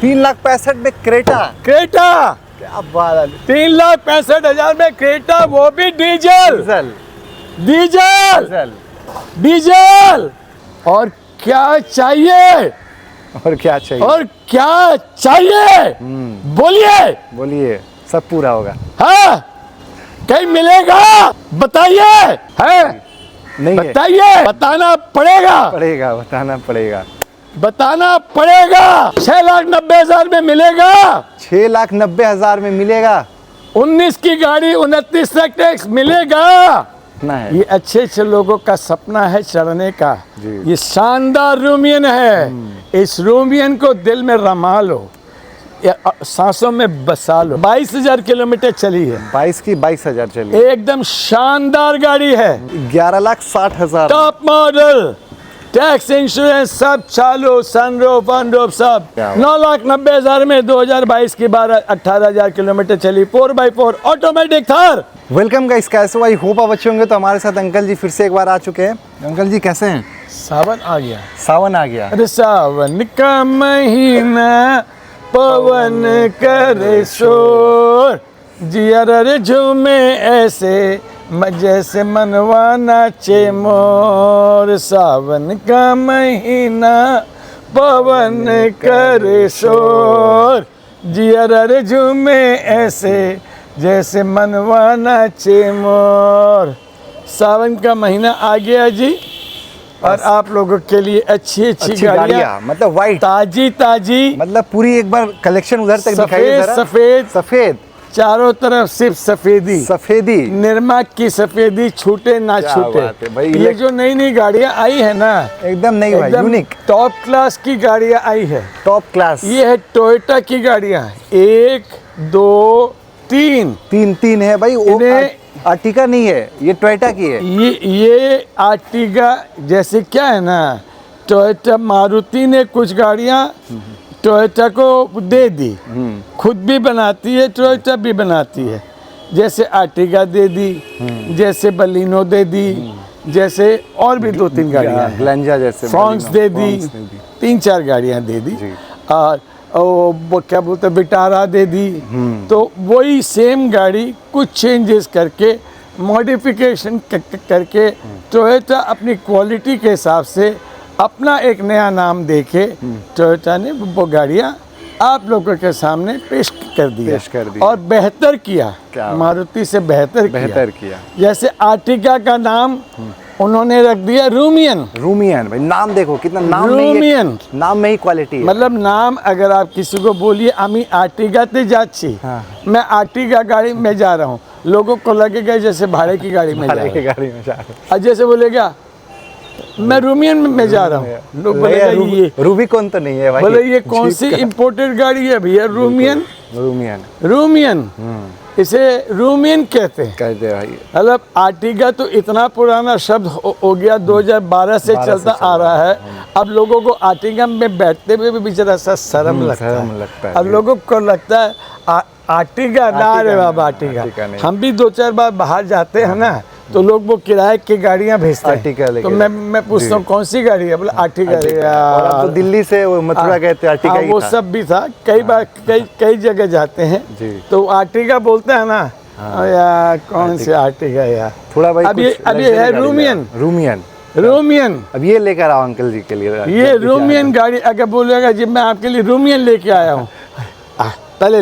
3,65,000 में Creta. Creta क्या बात है। 3,65,000 में क्रेटा, वो भी diesel diesel diesel diesel. Diesel. और क्या चाहिए? और क्या चाहिए? और क्या चाहिए? बोलिए बोलिए, सब पूरा होगा। हाँ, कहीं मिलेगा? बताइए, है नहीं है। बताइए, बताना पड़ेगा, पड़ेगा, बताना पड़ेगा। बताना पड़ेगा। 6,90,000 में मिलेगा? 6,90,000 में मिलेगा। 19 की गाड़ी 29 तक टैक्स मिलेगा। इतना है। ये अच्छे अच्छे लोगों का सपना है चढ़ने का। जी। ये शानदार रूमियन है। इस रूमियन को दिल में रमा लो, सांसों में बसा लो। 22,000 किलोमीटर चली है। 22 की 22,000 चली। एकदम शानदार गाड़ी है। 11,60,000। टॉप मॉडल, टैक्स इंश्योरेंस सब चालू, सनरूफ वनरूफ सब। क्या बात। 9,90,000 में 2022 की 18,000 किलोमीटर चली। 4x4 automatic Thar. Welcome guys, कैसे हो? आई होप आप अच्छे होंगे। तो हमारे साथ अंकल जी फिर से एक बार आ चुके हैं। अंकल जी कैसे हैं? सावन आ गया। सावन आ गया। अरे सावन का महीना, पवन करे शोर, जियर रे झूमे ऐसे जैसे मनवा नाचे मोर। सावन का महीना, पवन करे शोर, जियर रे झूमे ऐसे जैसे मनवा नाचे मोर। सावन का महीना आ गया जी, और आप लोगों के लिए अच्छी अच्छी गाड़ियाँ, मतलब वाइट, ताजी ताजी, मतलब पूरी एक बार कलेक्शन उधर तक दिखाइए सफेद जरा। सफेद, सफेद, चारों तरफ सिर्फ सफेदी। सफेदी, निर्मा की सफेदी, छूटे ना क्या छूटे। बात है भाई। ये जो नई नई गाड़ियाँ आई है ना, एकदम नई भाई, एकदम यूनिक, टॉप क्लास की गाड़ियाँ आई है। Top class. ये है टोयोटा की गाड़ियाँ। 1 2 3 तीन है भाई। वो इन्हें आर्टिका नहीं है, ये टोयोटा की है। ये आर्टिगा जैसे क्या है ना, टोयोटा मारुति ने कुछ गाड़ियाँ टोयोटा को दे दी, खुद भी बनाती है, टोयोटा भी बनाती है। जैसे आर्टिगा दे दी, जैसे बलिनो दे दी, जैसे और भी 2-3 गाड़ियाँ हैं। ग्लेंजा जैसे फ्रॉन्क्स दे दी, 3-4 गाड़ियाँ दे दी। और वो क्या बोलते हैं, विटारा दे दी। तो वही सेम गाड़ी कुछ चेंजेस करके, मॉडिफिकेशन करके टोयोटा अपनी क्वालिटी के हिसाब से अपना एक नया नाम देके टोयोटा ने वो गाड़ियाँ आप लोगों के सामने पेश कर दिया और बेहतर किया। मारुति से बेहतर किया। जैसे आर्टिका का नाम उन्होंने रख दिया रूमियन। रूमियन भाई, नाम देखो कितना, नाम रूमियन, नाम में ही क्वालिटी है। मतलब नाम अगर आप किसी को बोलिए आमी आर्टिगा ते जाच्छी, मैं आर्टिगा गाड़ी में जा रहा हूँ, लोगों को लगेगा जैसे भाड़े की गाड़ी में जा रहा हूँ। और जैसे बोलेगा मैं रूमियन में जा रहा हूँ, लोग बोलेगा ये रूबिकॉन तो नहीं है भाई। बोले ये कौन सी इम्पोर्टेड गाड़ी है भैया? रूमियन। रूमियन इसे रूमियन कहते हैं भाई। मतलब आर्टिगा तो इतना पुराना शब्द हो गया, 2012 से चलता आ रहा है। अब लोगों को आर्टिगा में बैठते हुए भी बेचारा सा शर्म लगता है। अब लोगों को लगता है आर्टिगा ना रे बाबा, आर्टिगा। हम भी 2-4 बार बाहर जाते हैं ना, तो लोग वो किराए की गाड़ियाँ भेजते हैं। तो मैं पूछता हूँ कौन सी गाड़ी है? बोले आर्टिगा। तो दिल्ली से वो मथुरा गए थे, आर्टिगा ही वो था। सब भी था। कई बार कई जगह जाते हैं तो आर्टिगा बोलते हैं ना। यार कौन सी आर्टिगा यार, थोड़ा भाई। अब ये है रूमियन। अब ये लेकर आओ अंकल जी के लिए। ये रूमियन गाड़ी अगर बोलेगा जी मैं आपके लिए रूमियन लेके आया हूँ, पहले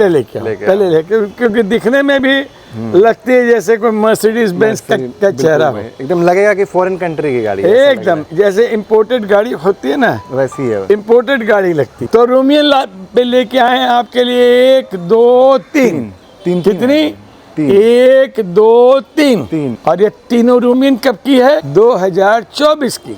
लेके, क्योंकि दिखने में भी लगती है जैसे कोई मर्सिडीज बेंज का चेहरा हो। एकदम लगेगा कि फॉरेन कंट्री की गाड़ी है। एकदम जैसे इंपोर्टेड गाड़ी होती है ना, वैसी है, इंपोर्टेड गाड़ी लगती। तो रूमियन पे लेके आए हैं आपके लिए 1 2 3 कितनी? 1 2 3। और ये तीनों रूमियन कब की है? 2024 की।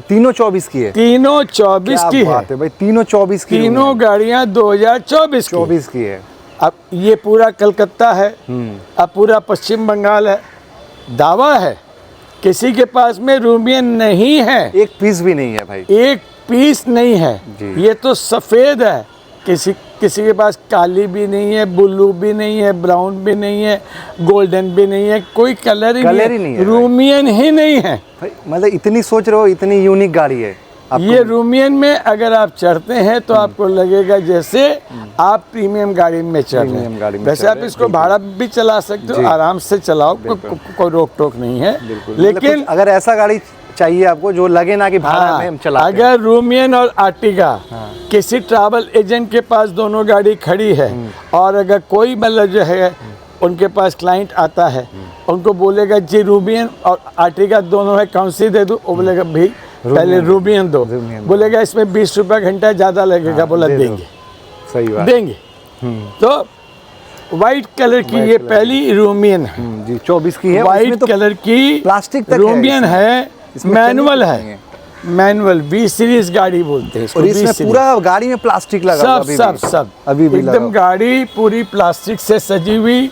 तीनों 24 की है। तीनों 24 की है भाई, तीनों 24 की। तीनों गाड़ियाँ 2024 की है। अब ये पूरा कलकत्ता है, अब पूरा पश्चिम बंगाल है। दावा है किसी के पास में रूमियन नहीं है, एक पीस भी नहीं है भाई, एक पीस नहीं है। ये तो सफ़ेद है, किसी के पास काली भी नहीं है, ब्लू भी नहीं है, ब्राउन भी नहीं है, गोल्डन भी नहीं है, कोई कलर ही नहीं है। रूमियन ही नहीं है भाई। मतलब इतनी सोच रहे हो, इतनी यूनिक गाड़ी है। ये रूमियन में अगर आप चढ़ते हैं तो आपको लगेगा जैसे आप प्रीमियम गाड़ी में चढ़ रहे प्रीमियम गाड़ी हैं। में वैसे चढ़ आप रहे हैं, इसको भाड़ा भी चला सकते हो, आराम से चलाओ, कोई रोक टोक नहीं है। लेकिन लेकिन अगर ऐसा गाड़ी चाहिए आपको जो लगे ना कि भाड़ा में हम चलाते हैं। अगर रूमियन और आर्टिगा किसी ट्रैवल एजेंट के पास दोनों गाड़ी खड़ी है और अगर कोई मतलब जो है उनके पास क्लाइंट आता है, उनको बोलेगा जी रूबियन और आर्टिगा दोनों है, कौन सी दे दूं? वो बोलेगा भाई पहले रूबियन दो। बोलेगा इसमें 20 रुपये घंटा ज़्यादा लगेगा। बोला देंगे, सही बात देंगे। तो वाइट कलर की ये पहली रूमियन है जी, 24 की है। वाइट इसमें तो कलर की प्लास्टिक तक है रूमियन इसमें। है, इसमें मैनुअल चेंज नहीं है, मैनुअल V सीरीज गाड़ी बोलते हैं इसको। और V इसमें सीरीज। पूरा गाड़ी में प्लास्टिक लगा हुआ सब अभी सब भी। सब अभी भी लगा एकदम हुआ। गाड़ी पूरी प्लास्टिक से सजी हुई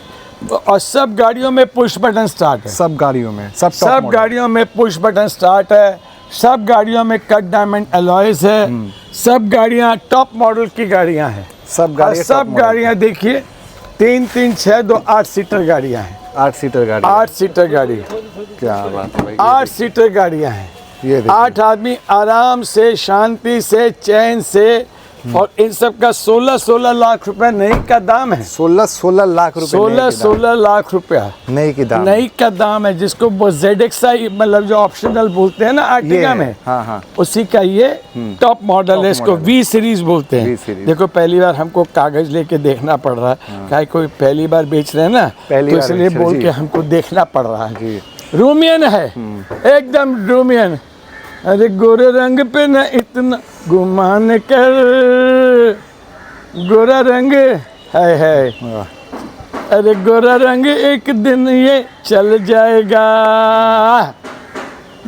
और सब गाड़ियों में पुश बटन स्टार्ट है। सब गाड़ियों में सब top सब model। गाड़ियों में पुश बटन स्टार्ट है। सब गाड़ियों में कट डायमंड अलॉयज है। सब गाड़ियां टॉप मॉडल की गाड़ियां हैं। सब और गाड़ियां top सब model। गाड़ियां देखिए 3 3 6 2 8 सीटर गाड़ियां हैं। 8 सीटर गाड़ी। 8 सीटर गाड़ी, क्या बात है भाई। 8 सीटर गाड़ियां हैं। ये देखिए। 8 आदमी आराम से, शांति से, चैन से, और इन सब का 16 लाख रुपए नई का दाम है। 16 लाख रुपए 16 लाख रुपया नई की दाम। नई का दाम है, जिसको वो ZXi मतलब जो ऑप्शनल बोलते हैं ना आर्टिगा में, हाँ हाँ। उसी का ये टॉप मॉडल है। इसको V सीरीज बोलते हैं। V series. देखो पहली बार हमको कागज लेके देखना पड़ रहा है, काहे कोई पहली बार बेच रहे हैं ना, पहली तो बार इसलिए बेच रहे, बोल जी। के हमको देखना पड़ रहा है। जी। रूमियन है, एकदम रूमियन। अरे गोरे रंग पे न इतना गुमान कर, गोरा रंग है। अरे गोरा रंग एक दिन ये चल जाएगा,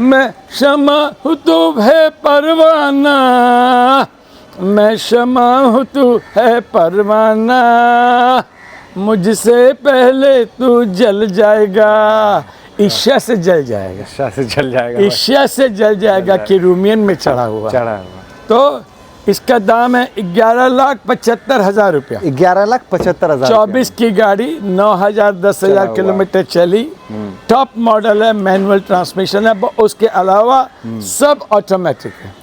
मैं शमा हूँ तू है परवाना, मैं शमा हूँ तू है परवाना, मुझसे पहले तू जल जाएगा। ईर्ष्या से जल जाएगा, ईर्ष्या से जल जाएगा। ईर्ष्या से जल जाएगा कि रूमियन में चढ़ा हुआ। चढ़ा हुआ। तो इसका दाम है 11,75,000 रुपया। 11,75,000। 24 की गाड़ी 9,000 10,000 हुआ। किलोमीटर चली। टॉप मॉडल है, मैनुअल ट्रांसमिशन है। उसके अलावा सब ऑटोमेटिक है,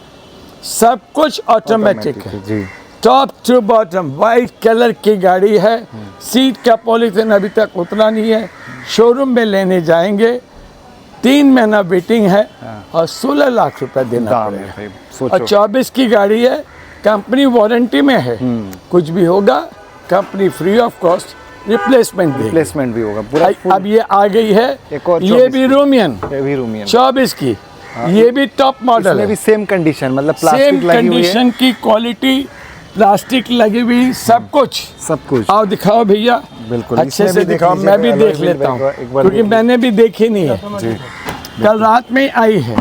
सब कुछ ऑटोमेटिक है। जी। Top to bottom white colour की गाड़ी है। सीट का पॉलीथिन अभी तक उतना नहीं है, शोरूम में लेने जाएंगे। 3 महीना वेटिंग है और 16 लाख रुपए देना दाम है पड़ेगा। भाई, और सोचो। 24 की गाड़ी है, कंपनी वारंटी में है। कुछ भी होगा company free of cost replacement देगी। रिप्लेसमेंट भी होगा पूरा full। अब ये आ गई है, एक और ये 24 भी की। रूमियन ये भी रूमियन। 24 की, ये भी टॉप मॉडल इसमें है। भी सेम कंडीशन, मतलब सेम प्लास्टिक लगी हुई है। कंडीशन की क्वालिटी, प्लास्टिक लगी हुई, सब कुछ। सब कुछ। आओ दिखाओ भैया, बिल्कुल। अच्छे इसमें से भी देख दिखाओ, लीजिए, मैं भी alloy देख wheel लेता हूँ एक बार क्योंकि देख मैंने भी देखी नहीं है। जी। कल रात में आई है,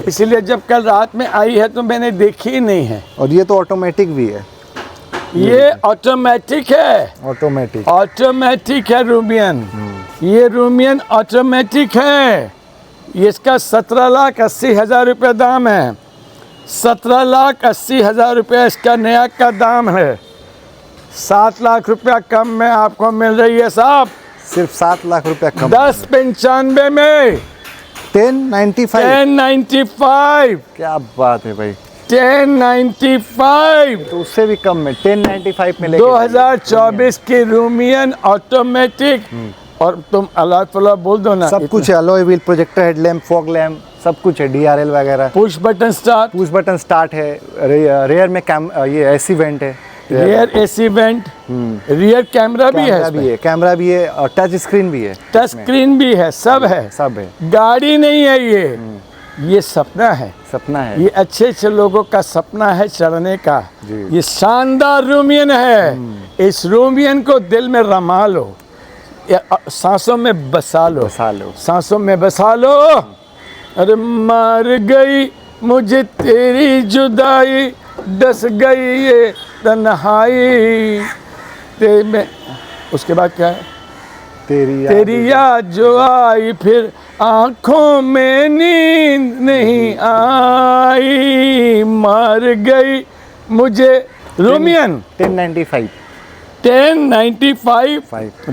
इसलिए जब कल रात में आई है तो मैंने देखी ही नहीं है। और ये तो ऑटोमेटिक भी है। ये ऑटोमेटिक है, ऑटोमेटिक। ऑटोमेटिक है रूमियन। ये रूमियन ऑटोमेटिक है। इसका 17,80,000 रुपये दाम है। 17,80,000 रुपये इसका नया का दाम है। 7 लाख रुपया कम में आपको मिल रही है साहब। सिर्फ 7 लाख रुपया कम। 1095 में 1095। 1095, क्या बात है भाई। 1095। तो उससे भी कम में 1095 में लेके 2024 की रूमियन ऑटोमेटिक। और तुम अलॉय फलॉय बोल दो ना, सब कुछ है। Alloy wheel, projector headlamp, fog lamp, सब कुछ है। DRL वगैरह। Push button start, push button start है। रेयर में ये एसी वेंट है। Rear AC went, rear camera भी है, कैमरा भी है, कैमरा भी है और टच स्क्रीन भी है। टच स्क्रीन भी है, सब है। सब है। गाड़ी नहीं है ये सपना है। सपना है। ये अच्छे अच्छे लोगों का सपना है चढ़ने का। जी। ये शानदार रूमियन है। इस रूमियन को दिल में रमा लो, सांसों में बसा लो, बसा लो। सांसों में बसा लो। अरे मार गई मुझे तेरी जुदाई, डस गई ये तन्हाई ते में। उसके बाद क्या है? तेरी याद जो आई फिर आंखों में नींद नहीं आई, मार गई मुझे रूमियन। 1095। 1095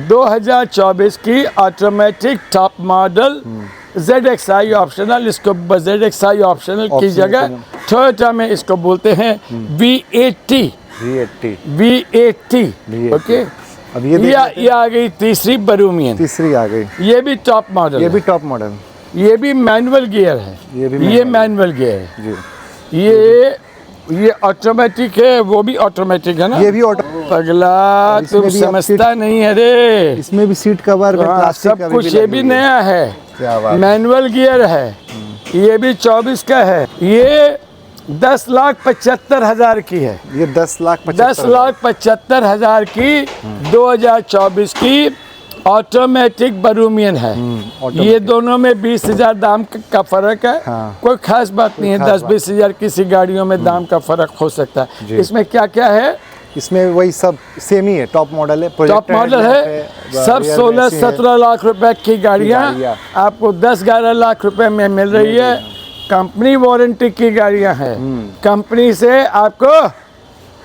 2024 की automatic top model ZXi optional. इसको ZXi ऑप्शनल की जगह टोयोटा में इसको बोलते हैं V80। V80 okay. अब ये ये आ गई तीसरी बरूमियन, तीसरी आ गई, ये भी टॉप मॉडल, ये भी टॉप मॉडल, ये भी मैनुअल गियर है, ये मैनुअल गियर है जी। ये ऑटोमेटिक है, वो भी ऑटोमेटिक है ना। ये भी ऑटो, पगला इसमें तुम भी आप समझता नहीं है रे, इसमें भी सीट कवर में प्लास्टिक सब का कुछ ये भी नया है, क्या बात। मैनुअल गियर है, ये भी 24 का है, ये 10,75,000 की है, ये 10,75,000 10,75,000 की 2024 की ऑटोमेटिक बरूमियन है। ये दोनों में 20,000 दाम का फर्क है। हाँ। कोई खास बात नहीं है, 10-20 हज़ार किसी गाड़ियों में दाम का फर्क हो सकता है। इसमें क्या क्या है, इसमें वही सब सेम ही है, टॉप मॉडल है, टॉप मॉडल है, सब 16-17 लाख रुपए की गाड़ियाँ आपको 10-11 लाख रुपए में मिल रही है। कंपनी वारंटी की गाड़ियाँ हैं, कंपनी से आपको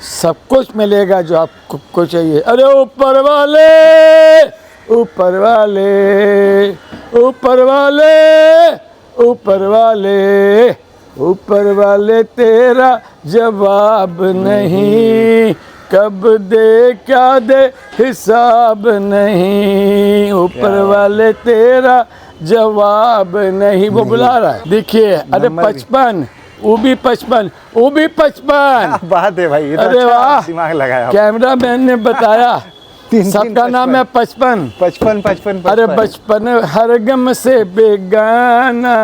सब कुछ मिलेगा जो आपको चाहिए। अरे ऊपर वाले, ऊपर वाले, ऊपर वाले, ऊपर वाले, ऊपर वाले तेरा जवाब नहीं, कब दे क्या दे हिसाब नहीं, ऊपर वाले तेरा जवाब नहीं। वो बुला रहा है, देखिए। अरे 55, वो भी 55, वो भी 55। बात है भाई, ये तो अरे अच्छा वाह, दिमाग लगाया। कैमरा मैन ने बताया सबका नाम है 55। 55। अरे बचपन हर गम से बेगाना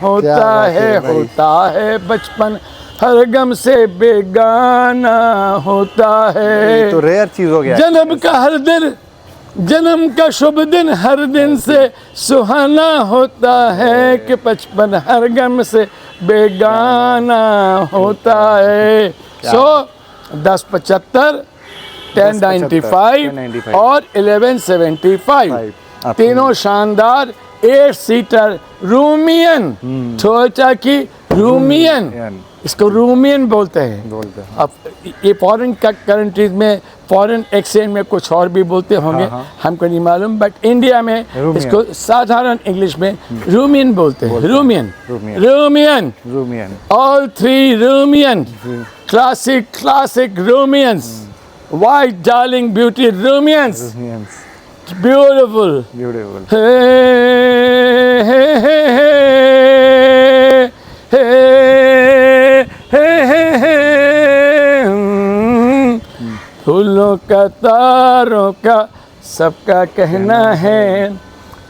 होता है बचपन हर गम से बेगाना होता है। ये तो रेयर चीज हो गया। जन्म का हर दिन, जन्म का शुभ दिन हर दिन से सुहाना होता है कि बचपन हर गम से बेगाना होता है। 1075, 1095 और 1175 तीनों शानदार 8 सीटर रूमियन, टोयोटा की रूमियन, इसको रूमियन बोलते हैं। अब ये फॉरेन कंट्रीज में फॉरेन एक्सचेंज में कुछ और भी बोलते होंगे, हमको नहीं मालूम, बट इंडिया में इसको साधारण इंग्लिश में रूमियन बोलते हैं। Rumion, Rumion, Rumion, all 3 Rumion, classic Rumions, white darling beauty Rumians, beautiful, beautiful. Hey, hey, hey, hey, hey, hey, hey, फूलों का तारों का सबका कहना है,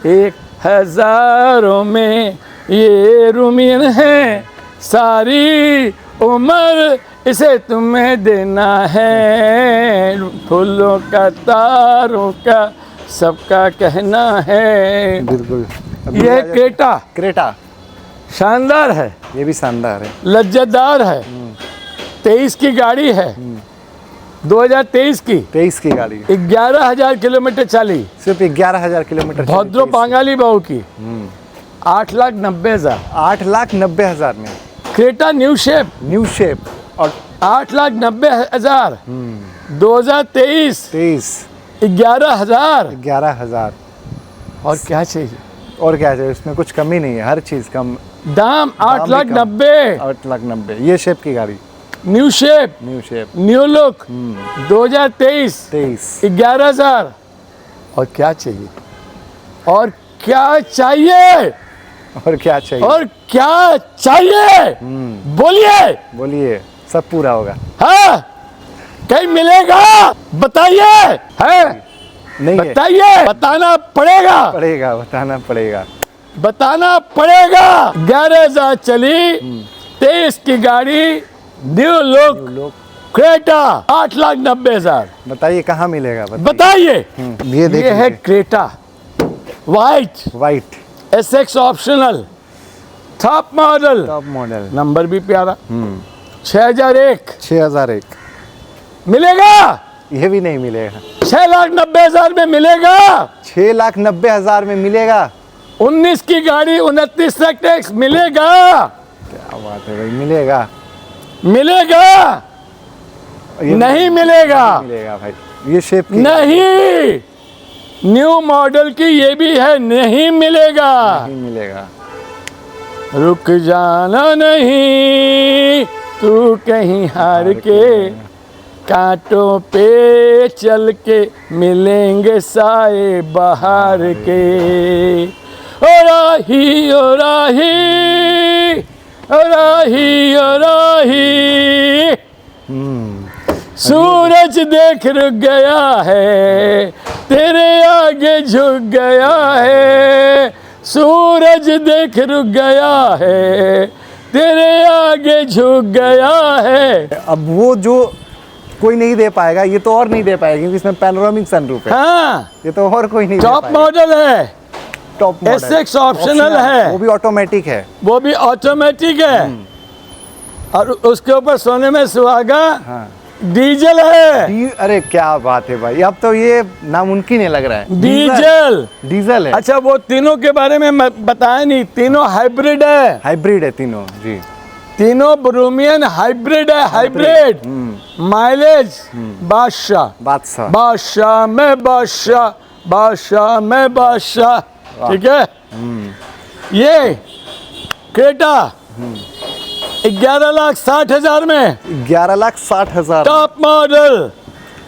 1,000 में ये रूमियन है, सारी उम्र इसे तुम्हें देना है, फूलों का तारों का सबका कहना है। बिल्कुल। ये क्रेटा, क्रेटा शानदार है, ये भी शानदार है, लज्जतदार है, 23 की गाड़ी है, 2023 की, 23 की गाड़ी, 11,000 किलोमीटर चली, सिर्फ 11,000 किलोमीटर भद्रो पांगाली बहू की, 8,90,000, 8,90,000 में क्रेटा न्यू शेप और 8,90,000, 2023 11,000, 11,000 और क्या चाहिए, और क्या चाहिए, इसमें कुछ कमी नहीं है, हर चीज कम दाम 8,90,000, 8,90,000। ये शेप की गाड़ी, न्यू शेप, न्यू लुक, 2023 11,000, और क्या चाहिए, और क्या चाहिए, और क्या चाहिए, और क्या चाहिए, बोलिए, सब पूरा होगा। हाँ, कहीं मिलेगा बताइए, है नहीं बताइए, बताना पड़ेगा, बताना पड़ेगा, बताना पड़ेगा। 11,000 चली, 23 की गाड़ी, न्यू लुक क्रेटा, 8,90,000। बताइए कहाँ मिलेगा, बताइए। ये है Creta, white, SX optional, top model, number भी प्यारा, 6,001 मिलेगा, ये भी नहीं मिलेगा, 6,90,000 में मिलेगा, 6,90,000 में मिलेगा, 19 की गाड़ी 29 तक टैक्स मिलेगा, क्या बात है भाई, मिलेगा, नहीं मिलेगा भाई, ये शेप की नहीं, न्यू मॉडल की ये भी है, नहीं मिलेगा, नहीं मिलेगा। रुक जाना नहीं, तू कहीं हार के, कांटों पे चल के मिलेंगे साए बाहर के। ओ राही ओ राही ओ राही ओ राही, सूरज देख रुक गया है, तेरे आगे झुक गया है। सूरज देख रुक गया है, तेरे आगे झुक गया है। अब वो जो कोई नहीं दे पाएगा, ये तो और नहीं दे पाएगा क्योंकि इसमें पैनोरामिक सनरूफ है। हाँ, ये तो और कोई नहीं दे टॉप पाएगा। मॉडल है, टॉप मॉडल SX ऑप्शनल है, वो भी ऑटोमेटिक है। वो भी ऑटोमेटिक है, और उसके ऊपर सोने में सुहागा हाँ। डीजल है। अरे क्या बात है भाई, अब तो ये नामुमकिन है लग रहा है। डीजल है। अच्छा, वो तीनों के बारे में मैं बताया नहीं, तीनों हाइब्रिड है। हाइब्रिड है तीनों जी। तीनों ब्रूमियन हाइब्रिड है, हाइब्रिड। माइलेज बादशाह, बादशाह बादशाह में बादशाह, बादशाह में बादशाह, ठीक है। ये क्रेटा 11,60,000 में, 11,60,000 टॉप मॉडल,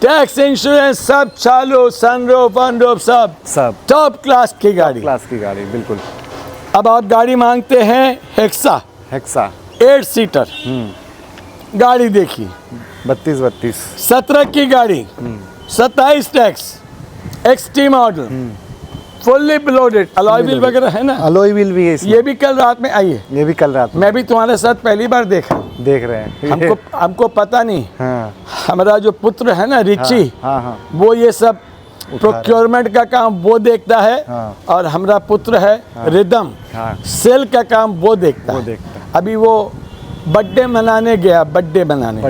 टैक्स इंश्योरेंस सब चालू, सनरूफ वनरूफ सब सब टॉप क्लास की गाड़ी। क्लास की गाड़ी बिल्कुल। अब आप गाड़ी मांगते हैं हेक्सा, हेक्सा 8 सीटर गाड़ी। देखिए 32 17 की गाड़ी, 27 tax, XT model, fully loaded, alloy wheel वगैरह है ना। अलॉय व्हील भी है इसमें। ये भी कल रात में आई है, ये भी कल रात में मैं भी तुम्हारे साथ पहली बार देखा। देख रहे हैं। हमको पता नहीं। हाँ हमारा जो पुत्र है ना रिची, हाँ हाँ वो ये सब प्रोक्योरमेंट का काम वो देखता है, हाँ। और हमारा पुत्र है रिदम, हाँ सेल का काम वो देखता है। देखता है। अभी वो बर्थडे मनाने गया, बर्थडे बनाने,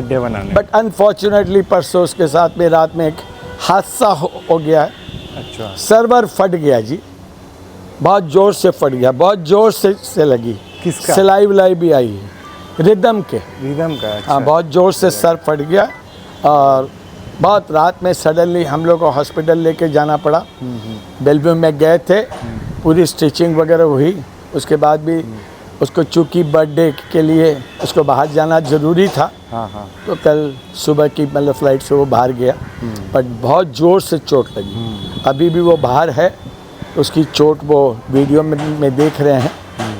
बट अनफॉर्चुनेटली परसों उसके साथ में रात में एक हादसा हो गया है। अच्छा। सर्वर फट गया जी, बहुत जोर से फट गया, बहुत जोर से लगी। किसका? सिलाई विलाई भी आई है, रिदम के। रिदम का? अच्छा। हाँ, बहुत जोर से सर फट गया, और बहुत रात में सडनली हम लोग को हॉस्पिटल लेके जाना पड़ा। बेलव्यू में गए थे, पूरी स्टिचिंग वगैरह हुई। उसके बाद भी उसको चूँकि बर्थडे के लिए उसको बाहर जाना ज़रूरी था, हाँ हाँ तो कल सुबह की मतलब फ़्लाइट से वो बाहर गया, बट बहुत ज़ोर से चोट लगी। अभी भी वो बाहर है, उसकी चोट वो वीडियो में देख रहे हैं।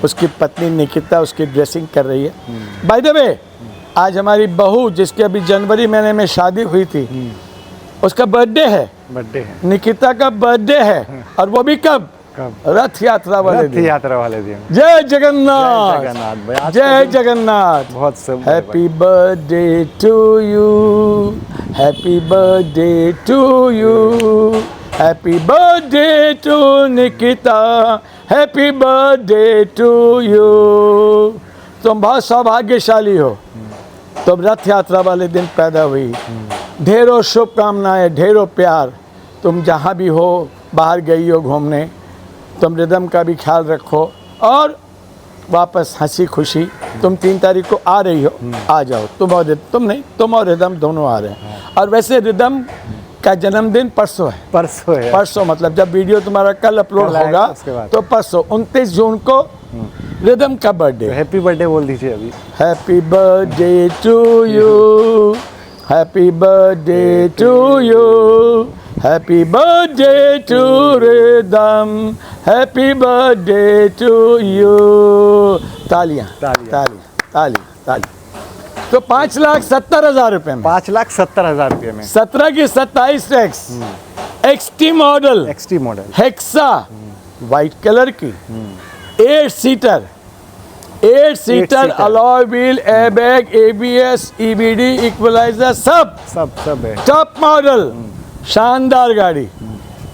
उसकी पत्नी निकिता उसकी ड्रेसिंग कर रही है। बाय द वे, आज हमारी बहू जिसके अभी जनवरी महीने में शादी हुई थी, उसका बर्थडे है। बर्थडे है, निकिता का बर्थडे है, और वो भी कब? रथ यात्रा वाले दिन। यात्रा वाले दिन। जय जगन्नाथ, जय जगन्नाथ भाई, आज जय जगन्नाथ। बहुत सब। Happy birthday to you, happy birthday to you, happy birthday to Nikita, happy birthday to you. तुम बहुत सौभाग्यशाली हो, तुम रथ यात्रा वाले दिन पैदा हुई। ढेरों शुभकामनाएं, ढेरों प्यार। तुम जहाँ भी हो, बाहर गई हो घूमने, तुम रिदम का भी ख्याल रखो, और वापस हंसी खुशी। तुम 3 तारीख को आ रही हो, आ जाओ। तुम और रिदम दोनों आ रहे हैं। और वैसे रिदम का जन्मदिन परसों है। परसों मतलब जब वीडियो तुम्हारा कल अपलोड होगा, तो परसों 29 जून को रिदम का बर्थडे। हैप्पी बर्थडे बोल दीजिए अभी। Happy birthday to you, happy birthday to you, happy birthday to Ridham, happy birthday to you. तालियां तालियां तालियां तालियां। तो 5,70,000 रुपये में, 5,70,000 रुपये में 17 की 27 tax, XT model, Hexa, white colour की, 8 seater, alloy wheel, airbag, ABS, EBD, equaliser, सब है। टॉप मॉडल, शानदार गाड़ी,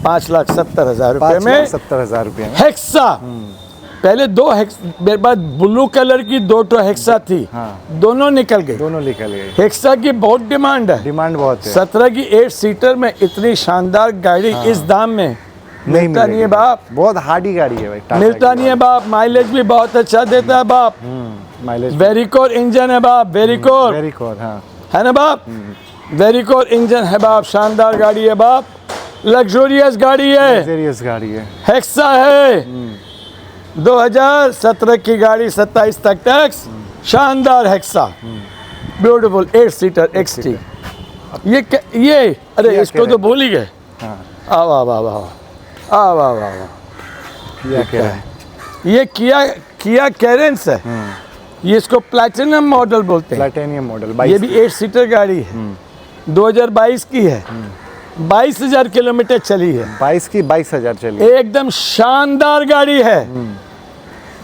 5,70,000 रुपये में, 5,70,000 रुपये में हेक्सा। पहले 2 मेरे पास ब्लू कलर की 2 हेक्सा थी, दोनों निकल गई। हेक्सा की बहुत डिमांड है, डिमांड बहुत है। 17 की 8 सीटर में इतनी शानदार गाड़ी इस दाम में मिलता नहीं है बाप। बहुत हार्डी गाड़ी है भाई, मिलता नहीं है बाप। माइलेज भी बहुत अच्छा देता है बाप। माइलेज वेरिकोर इंजन है बाप, वेरिकोर हाँ है ना बाप, वेरिकोर इंजन है बाप। शानदार गाड़ी है बाप, लग्जूरियस गाड़ी है, हेक्सा है। 2017 की गाड़ी, 27 तक टैक्स, शानदार हेक्सा। Beautiful 8 seater XT। ये अरे क्या इसको कह तो भूल ही गए। हाँ आ वाह वाह वाह वाह, आ वाह वाह वाह। क्या कह रहा है? ये किया कैरेंस है, ये इसको प्लैटिनम मॉडल बोलते हैं। प्लैटिनियम मॉडल ये भी 8 सीटर गाड़ी है, 2022 की है, 22,000 किलोमीटर चली है, 22,000 चली। एकदम शानदार गाड़ी है।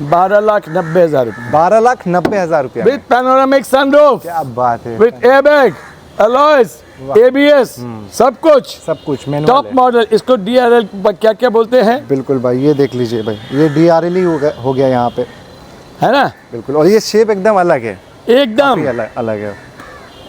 12,90,000 रुपये 12,90,000 रुपया विथ पैनोरामिक सनरूफ, क्या बात है, विथ एयरबैग, अलॉयज, ABS, सब कुछ सब कुछ मैनुअल टॉप है। मॉडल। इसको DRL क्या क्या बोलते हैं, बिल्कुल भाई, ये देख लीजिए भाई, ये DRL ही हो गया यहाँ पे, है ना? बिल्कुल। और ये शेप एकदम अलग है, एकदम काफी अलग है।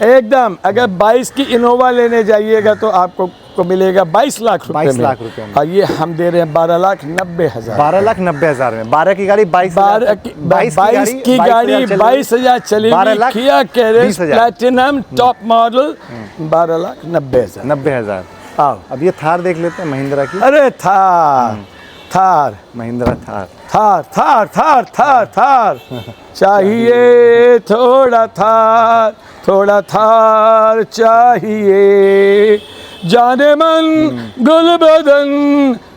एकदम। अगर 22 की इनोवा लेने जाइएगा तो आपको मिलेगा 22 लाख रुपए 22 में। लाख रुपए में। और ये हम दे रहे हैं 12,90,000। 12,90,000 में, 12 की गाड़ी 22 22 की गाड़ी 22,000 चली, 12 किया कैरेंस 20,000 प्लैटिनम टॉप मॉडल 12,90,000। 90,000। आओ, अब ये थार देख लेते हैं, महिंद्रा की। अरे थार महिंद्रा थार, थार थार थार थार थार चाहिए थोड़ा थार चाहिए, जाने मन गुल बदन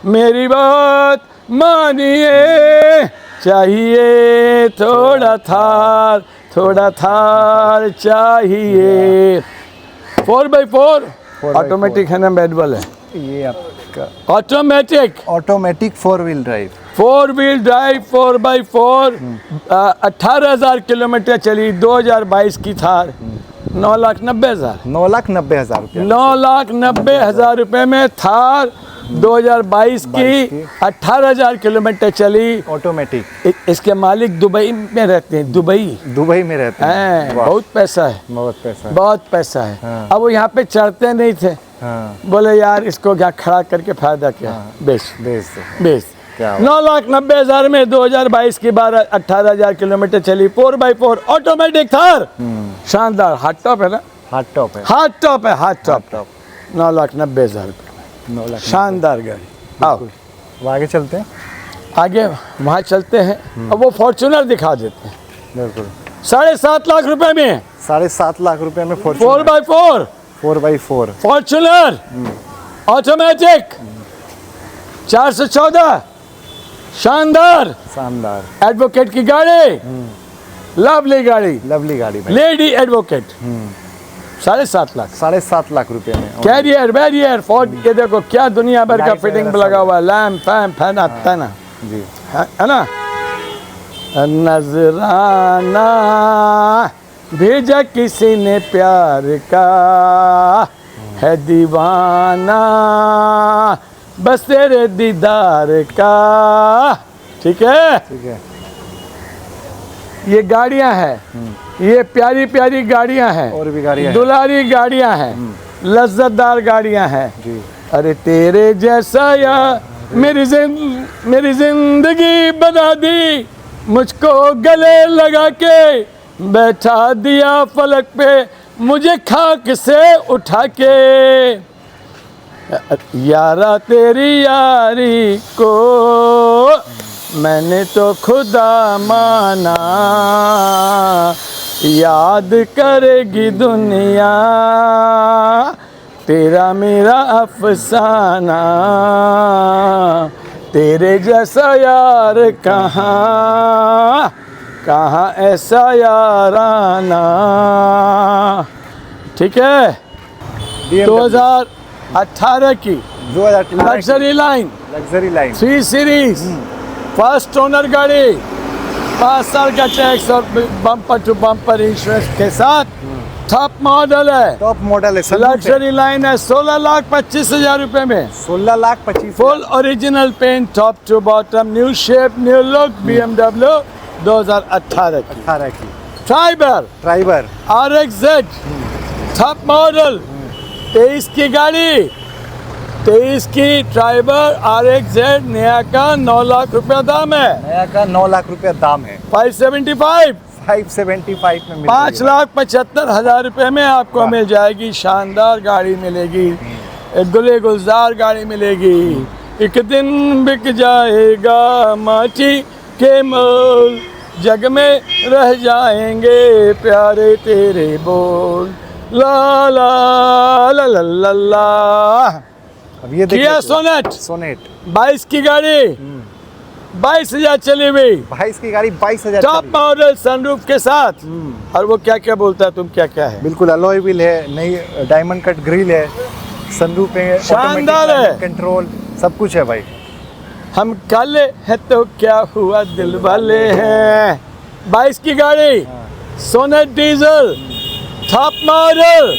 मेरी बात मानिए, चाहिए थोड़ा थार चाहिए। 4x4 ऑटोमेटिक है ना, मैनुअल है? ये आपका automatic automatic 4 wheel drive, 4 wheel drive 4x4, 18,000 kilometre चली, 2022 की थार, 9,90,000। 9,90,000 रुपया। 9,90,000 रुपए में थार 2022 की 18,000 किलोमीटर चली। ऑटोमेटिक। इसके मालिक दुबई में रहते हैं, दुबई में रहते हैं। वाह, बहुत पैसा है, बहुत पैसा है। बहुत पैसा है। हाँ। अब वो यहाँ पे चढ़ते नहीं थे, हाँ, बोले यार इसको क्या खड़ा करके फायदा क्या, बेच बेच दो। बेच। क्या बात। 9,90,000 में 2022 की 18,000 किलोमीटर चली, 4x4 ऑटोमेटिक थार, शानदार। हार्ड टॉप है ना, हार्ड टॉप है। हार्ड टॉप है, हार्ड टॉप। टॉप 9,90,000 रुपये, 9 लाख। शानदार गाड़ी। आओ वो आगे चलते हैं। आगे वहाँ चलते हैं। अब वो फॉर्चूनर दिखा देते हैं, बिल्कुल 7.5 लाख रुपए में 7.5 लाख रुपए में 4x4 4x4 फॉर्चूनर ऑटोमेटिक 414, शानदार शानदार एडवोकेट की गाड़ी, लवली गाड़ी, लवली गाड़ी भाई। Lady advocate. 7.5 लाख। 7.5 लाख रुपए में। कैरियर बैरियर फोर्ड, ये देखो क्या दुनिया भर का लाइट फिटिंग वगैरह लगा हुआ है, लैम्प फैन फैना तना, जी, है ना? नजराना भेजा किसी ने प्यार का, है दीवाना बस तेरे दीदार का। ठीक है, ठीक है। ये गाड़ियां हैं, ये प्यारी प्यारी गाड़ियां हैं, और भी गाड़ियां हैं। दुलारी गाड़ियां हैं, लज्जतदार गाड़ियां हैं। जी, अरे तेरे जैसा या मेरी जिंदगी बना दी, मुझको गले लगा के बैठा दिया फलक पे, मुझे खाक से उठा के। यारा तेरी यारी को मैंने तो खुदा माना, याद करेगी दुनिया तेरा मेरा अफसाना, तेरे जैसा यार कहाँ कहाँ ऐसा याराना। ठीक है, 2018 की 2018 luxury line luxury line 3 series first owner गाड़ी, 5 साल का टैक्स और बम्पर टू बम्पर इंश्योरेंस के साथ, टॉप मॉडल है, टॉप मॉडल है। लग्जरी लाइन है। 16,25,000 रुपए में 16,25,000 full original paint top to bottom, new shape new look, BMW 2018 की 18 की ट्राइबर RXZ टॉप मॉडल, 23 की गाड़ी, 23 की ट्राइबर RXZ नया का 9 लाख रुपया दाम है, नया का 9 लाख रुपया दाम है। 575 575 में मिल 5,75,000 रुपए में आपको मिल जाएगी। शानदार गाड़ी मिलेगी, एक गुले गुलजार गाड़ी मिलेगी। एक दिन बिक जाएगा माटी के मोल, जग में रह जाएंगे प्यारे तेरे बोल, ला ला ला ला ला ला। अब ये देखिए किया सोनेट सोनेट 22 की गाड़ी, 22,000 चली हुई, 22 की गाड़ी 22,000 टॉप मॉडल सनरूफ के साथ। और वो क्या क्या बोलता है, तुम क्या क्या है? बिल्कुल अलॉय व्हील है, नई डायमंड कट ग्रिल है, सनरूफ है, शानदार है। कंट्रोल सब कुछ है भाई। हम काले हैं तो क्या हुआ दिल वाले हैं। 22 की गाड़ी, सोनेट डीजल, टॉप मॉडल,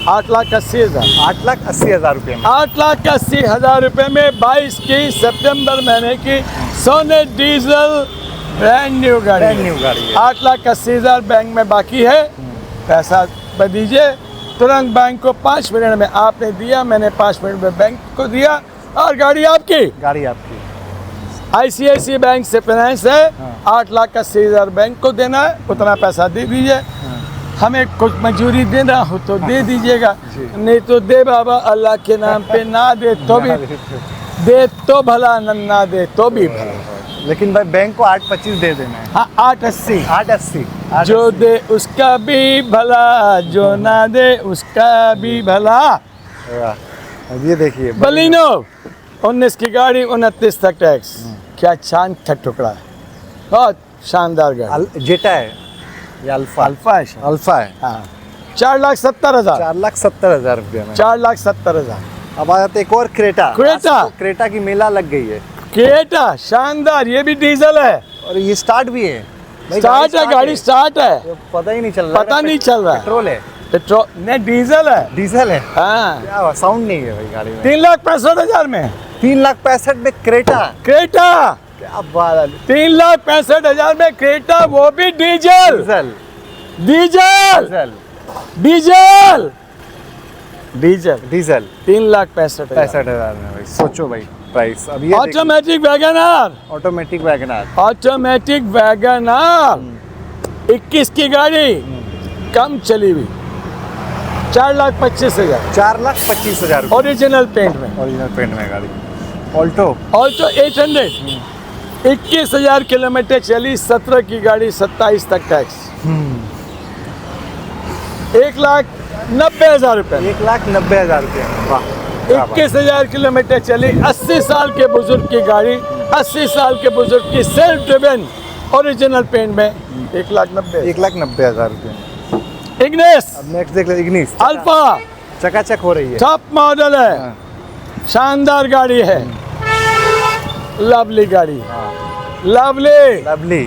8,80,000। 8,80,000 रुपये में 8,80,000 रुपये में 22 की सितंबर महीने की सोनेट डीजल ब्रांड न्यू गाड़ी। ब्रांड न्यू गाड़ी है। 8,80,000 बैंक में बाकी है, पैसा दीजिए तुरंत बैंक को। 5 मिनट में आपने दिया, मैंने 5 मिनट में बैंक को दिया और गाड़ी आपकी। गाड़ी आपकी। ICICI बैंक से फाइनेंस है, 8,80,000 बैंक को देना है, उतना पैसा दे दीजिए। हमें कुछ मजूरी देना हो तो दे दीजिएगा, नहीं तो दे बाबा अल्लाह के नाम पे, ना दे तो भी दे तो भला, ना दे तो भी भला। लेकिन भाई बैंक को 8,25 दे देना है। हाँ 8,80, 8,80 जो दे उसका भी भला, जो ना दे उसका भी भला। अब ये देखिए बलिनो 19 की गाड़ी, 29 तक टैक्स। क्या चांद का टुकड़ा है, बहुत शानदार गाड़ी। जेटा है या अल्फा? अल्फा है शायद। अल्फा है। हाँ 4,70,000, 4,70,000 रुपये में। 4,70,000। अब आ जाते एक और क्रेटा। क्रेटा। आज तो क्रेटा की मेला लग गई है। क्रेटा शानदार, ये भी डीजल है, और ये स्टार्ट भी है भाई, स्टार्ट है, गाड़ी स्टार्ट है, ये पता ही नहीं चल रहा। पता नहीं चल रहा है। पेट्रोल है, पेट्रोल नहीं डीजल है। डीजल है। हाँ क्या साउंड नहीं है भाई गाड़ी में। 3,65,000 में 3,65,000 में क्रेटा। क्रेटा, क्या बात है। 3,65,000 में क्रेटा, वो भी diesel. Diesel diesel diesel diesel diesel diesel 3,65,000। 65,000 में भाई, सोचो भाई प्राइस। अब ये automatic WagonR, automatic WagonR. Automatic WagonR 21 की गाड़ी, कम चली हुई, 4,25,000, 4,25,000 रुपये ओरिजिनल पेंट में। ओरिजिनल पेंट में गाड़ी। ऑल्टो ऑल्टो 800 21,000 किलोमीटर चली, 17 की गाड़ी, 27 तक टैक्स। 1,90,000 रुपये। 1,90,000 रुपये। वाह, क्या बात। 21,000 किलोमीटर चली, 80 साल के बुजुर्ग की गाड़ी, 80 साल के बुजुर्ग की सेल्फ ड्रिवन ओरिजिनल पेंट में 1,90,000। 1,90,000 रुपये। इग्निस अब नेक्स्ट देख ले, इग्निस अल्फा चकाचक हो रही है। टॉप मॉडल है, हाँ। शानदार गाड़ी है, लवली गाड़ी, हाँ। लवली। लवली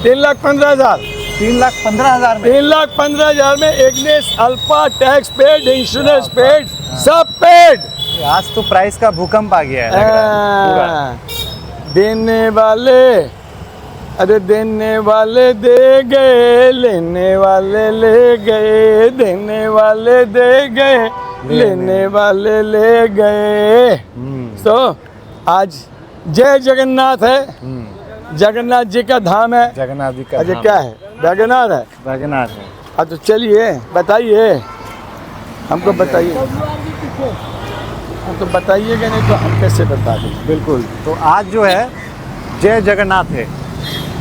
3,15,000, 3,15,000 में। 3,15,000 में Ignis alpha, tax paid, insurance paid, सब पेड। आज तो प्राइस का भूकंप आ गया है, लग रहा है पूरा। देने वाले, अरे देने वाले दे गए, लेने वाले ले गए, देने वाले दे गए, लेने वाले ले गए। तो आज जय जगन्नाथ है, जगन्नाथ जी का धाम है। जगन्नाथ जी का अजय धाम। क्या है, वैगनआर है। वैगनआर है। अब तो चलिए बताइए, हमको बताइए, हम तो बताइएगा नहीं तो हम कैसे बता दें। बिल्कुल। तो आज जो है जय जगन्नाथ है।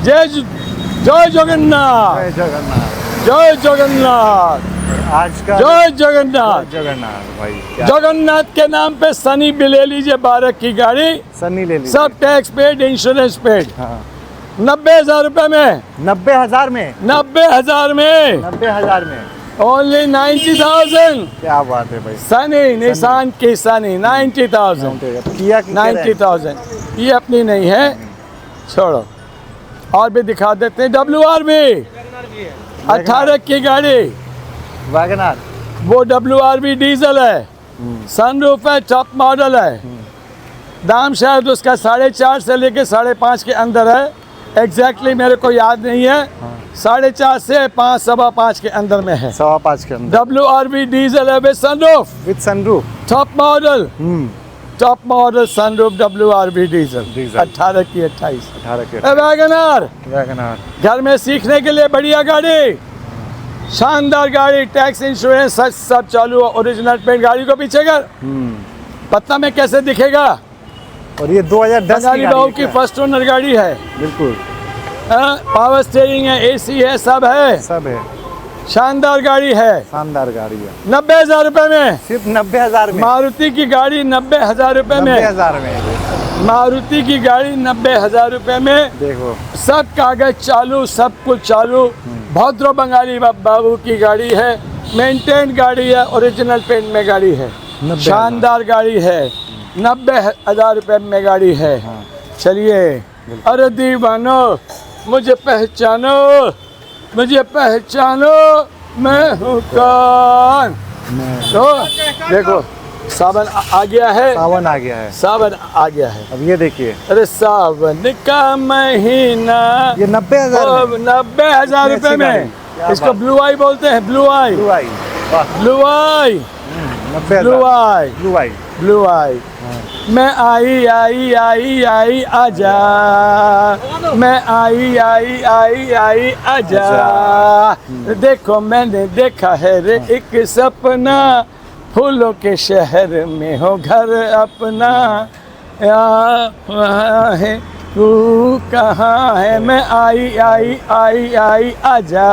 जय जगन्नाथ, जय जगन्नाथ। जय जगन्नाथ, आज का जय जगन्नाथ। जगन्नाथ भाई, क्या जगन्नाथ के नाम पे सनी भी ले लीजिए, 12 की गाड़ी, सनी ले लीजिए। सब टैक्स पेड, इंश्योरेंस पेड। हाँ। 90,000 रुपए में, 90,000 में। 90,000 में, 90,000 में। ओनली 90,000। क्या बात है भाई। सनी, निशान की सनी 90,000, किया की 90,000। ये अपनी नहीं है, छोड़ो, और भी दिखा देते हैं। WRV 18 की गाड़ी, वैगनआर। वो WRV डीजल है, सनरूफ है, टॉप मॉडल है। दाम शायद उसका 4.5 से लेके 5.5 के अंदर है, एग्जैक्टली मेरे को याद नहीं है। 4.5 से 5, 5.25 के अंदर में है। 5.25 के अंदर। WRV डीजल है with sunroof, with sunroof. Top model, top model sunroof, WRV diesel, diesel. 18 की 28। 18 के। WagonR WagonR. घर में सीखने के लिए बढ़िया गाड़ी, शानदार गाड़ी, टैक्स, इंश्योरेंस सब चालू, ओरिजिनल पेंट। गाड़ी को पीछे कर, पत्ता में कैसे दिखेगा। और ये 2010 बंगाली की बहू गाड़ी की है। फर्स्ट ओनर गाड़ी है। बिल्कुल। पावर स्टीयरिंग है, एसी है, सब है, सब है। शानदार गाड़ी है। शानदार गाड़ी है। 90,000 रुपए में, सिर्फ 90,000 में। मारुति की गाड़ी 90,000 रुपए में, 90,000 में। मारुति की गाड़ी 90,000 रुपए में। देखो सब कागज चालू, सब कुछ चालू। भद्रो बंगाली बाबू की गाड़ी है, मेंटेन गाड़ी है, ओरिजिनल पेंट में गाड़ी है, 90,000 शानदार गाड़ी है, 90,000 रुपए में गाड़ी है। चलिए, अरे दीवानो मुझे पहचानो, मुझे पहचानो, मैं हूँ कौन। तो देखो सावन आ गया है, सावन आ गया है। सावन आ गया है। अब ये देखिए, अरे सावन का महीना, ये 90,000 में। 90,000 रुपए में। क्या इसको बात। ब्लू आई बोलते हैं, ब्लू आई, ब्लू आई। वाह, ब्लू आई, 90,000। ब्लू आई, ब्लू आई। ब्लू आई। मैं आई आई आई आई आजा, मैं आई आई आई आई आजा। देखो मैंने देखा है रे एक सपना, फूलों के शहर में हो घर अपना, यहाँ है तू कहाँ है, मैं आई आई आई आई आजा।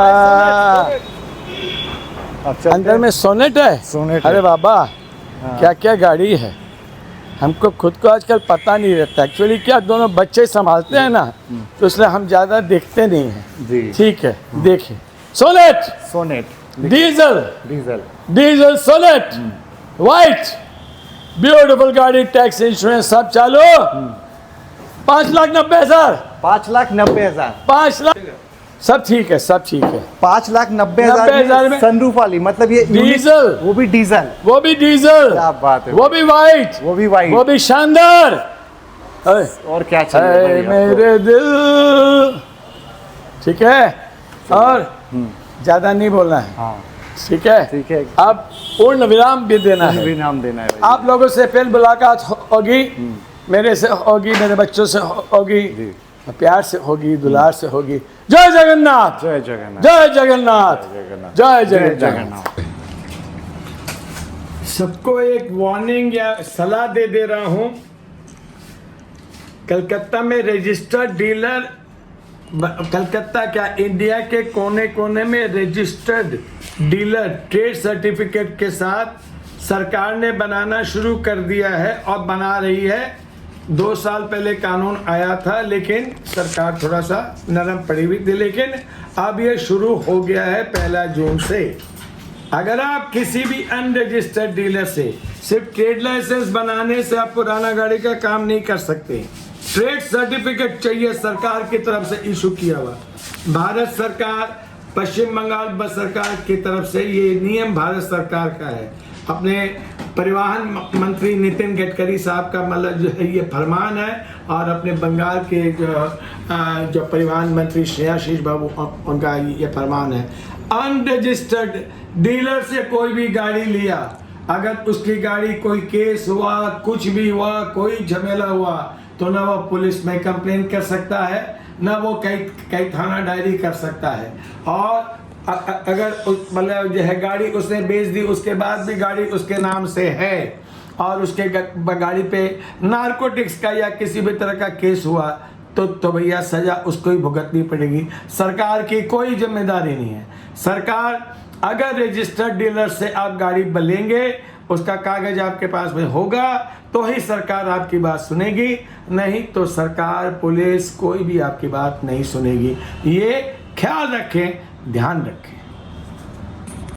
अब चलते अंदर हैं। में सोनेट है, सोनेट अरे है। बाबा हाँ। क्या क्या गाड़ी है, हमको खुद को आजकल पता नहीं रहता। एक्चुअली क्या दोनों बच्चे संभालते हैं ना, तो इसलिए हम ज़्यादा देखते नहीं हैं। जी। ठीक है, देखिए Sonet, Sonet, diesel, diesel. Diesel Sonet, white, beautiful गाड़ी, टैक्स इंश्योरेंस सब चालू। 5,90,000, 5,90,000। 5 लाख, सब ठीक है, सब ठीक है। 5,90,000 90,000 में सनरूफ वाली, मतलब ये डीजल, वो भी डीजल। वो भी डीजल, क्या बात है। वो भी वाइट, वो भी वाइट। वो भी शानदार। अरे, और क्या ऐ चाहिए भाई मेरे दिल, ठीक है। और ज्यादा नहीं बोलना है, हाँ ठीक है। ठीक है। अब पूर्ण विराम भी देना है। भी नाम देना है भाई। आप लोगों से फिर मुलाकात होगी, मेरे से होगी, मेरे बच्चों से होगी, जी। प्यार से होगी, दुलार से होगी। जय जगन्नाथ, जय जगन्नाथ। जय जगन्नाथ, जय जगन्नाथ। जगन्नाथ। सबको एक वार्निंग या सलाह दे रहा हूं। कलकत्ता में रजिस्टर्ड डीलर, कलकत्ता क्या इंडिया के कोने कोने में रजिस्टर्ड डीलर ट्रेड सर्टिफिकेट के साथ सरकार ने बनाना शुरू कर दिया है और बना रही है। 2 साल पहले कानून आया था, लेकिन सरकार थोड़ा सा नरम पड़ी हुई थी, लेकिन अब ये शुरू हो गया है 1 जून से। अगर आप किसी भी अनरजिस्टर्ड डीलर से सिर्फ ट्रेड लाइसेंस बनाने से आप पुराना गाड़ी का काम नहीं कर सकते। ट्रेड सर्टिफिकेट चाहिए सरकार की तरफ से इशू किया हुआ। भारत सरकार, पश्चिम बंगाल सरकार की तरफ से ये नियम भारत सरकार का है। अपने परिवहन मंत्री नितिन गडकरी साहब का मतलब जो है ये फरमान है, और अपने बंगाल के जो परिवहन मंत्री श्रेयाशीष बाबू उनका ये फरमान है। अनरजिस्टर्ड डीलर से कोई भी गाड़ी लिया, अगर उसकी गाड़ी कोई केस हुआ, कुछ भी हुआ, कोई झमेला हुआ, तो ना वो पुलिस में कंप्लेन कर सकता है, ना वो कई थाना डायरी कर सकता है। और अगर मतलब जो है गाड़ी उसने बेच दी, उसके बाद भी गाड़ी उसके नाम से है और उसके गाड़ी पे नारकोटिक्स का या किसी भी तरह का केस हुआ, तो भैया सजा उसको ही भुगतनी पड़ेगी। सरकार की कोई जिम्मेदारी नहीं है। सरकार अगर रजिस्टर्ड डीलर से आप गाड़ी लेंगे, उसका कागज आपके पास में होगा, तो ही सरकार आपकी बात सुनेगी, नहीं तो सरकार, पुलिस, कोई भी आपकी बात नहीं सुनेगी। ये ख्याल रखें, ध्यान रखें।